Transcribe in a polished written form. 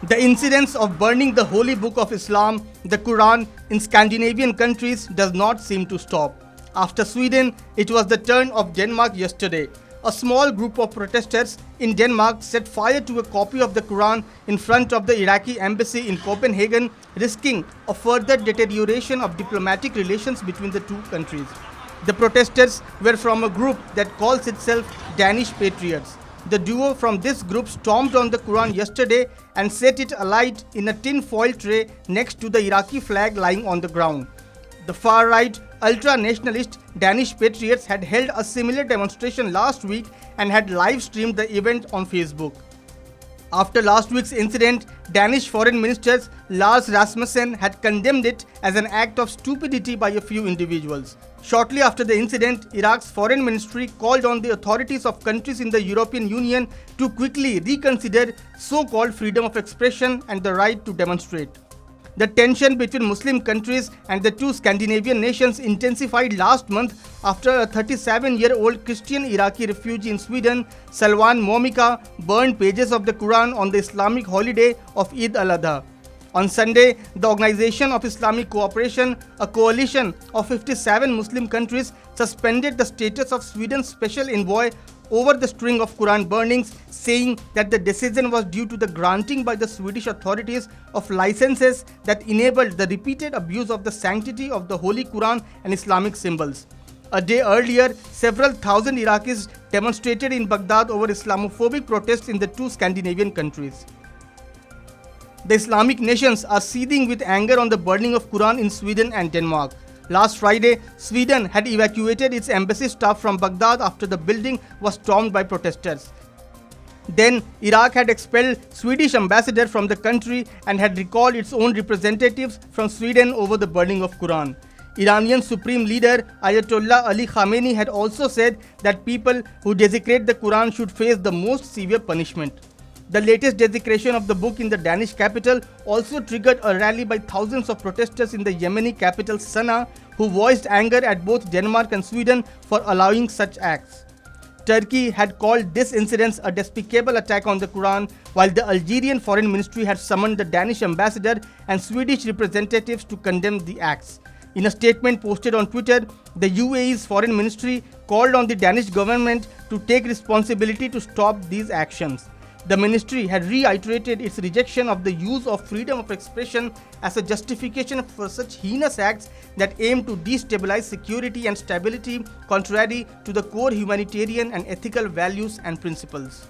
The incidence of burning the holy book of Islam, the Quran, in Scandinavian countries does not seem to stop. After Sweden, it was the turn of Denmark yesterday. A small group of protesters in Denmark set fire to a copy of the Quran in front of the Iraqi embassy in Copenhagen, risking a further deterioration of diplomatic relations between the two countries. The protesters were from a group that calls itself Danish Patriots. The duo from this group stormed on the Quran yesterday and set it alight in a tin foil tray next to the Iraqi flag lying on the ground. The far-right, ultra-nationalist Danish Patriots had held a similar demonstration last week and had live-streamed the event on Facebook. After last week's incident, Danish Foreign Minister Lars Rasmussen had condemned it as an act of stupidity by a few individuals. Shortly after the incident, Iraq's foreign ministry called on the authorities of countries in the European Union to quickly reconsider so-called freedom of expression and the right to demonstrate. The tension between Muslim countries and the two Scandinavian nations intensified last month after a 37-year-old Christian Iraqi refugee in Sweden, Salwan Momika, burned pages of the Quran on the Islamic holiday of Eid al-Adha. On Sunday, the Organization of Islamic Cooperation, a coalition of 57 Muslim countries, suspended the status of Sweden's special envoy over the string of Quran burnings, saying that the decision was due to the granting by the Swedish authorities of licenses that enabled the repeated abuse of the sanctity of the Holy Quran and Islamic symbols. A day earlier, several thousand Iraqis demonstrated in Baghdad over Islamophobic protests in the two Scandinavian countries. The Islamic nations are seething with anger on the burning of Quran in Sweden and Denmark. Last Friday, Sweden had evacuated its embassy staff from Baghdad after the building was stormed by protesters. Then, Iraq had expelled Swedish ambassador from the country and had recalled its own representatives from Sweden over the burning of Quran. Iranian Supreme Leader Ayatollah Ali Khamenei had also said that people who desecrate the Quran should face the most severe punishment. The latest desecration of the book in the Danish capital also triggered a rally by thousands of protesters in the Yemeni capital Sana'a, who voiced anger at both Denmark and Sweden for allowing such acts. Turkey had called this incident a despicable attack on the Quran, while the Algerian Foreign Ministry had summoned the Danish ambassador and Swedish representatives to condemn the acts. In a statement posted on Twitter, the UAE's Foreign Ministry called on the Danish government to take responsibility to stop these actions. The ministry had reiterated its rejection of the use of freedom of expression as a justification for such heinous acts that aim to destabilize security and stability, contrary to the core humanitarian and ethical values and principles.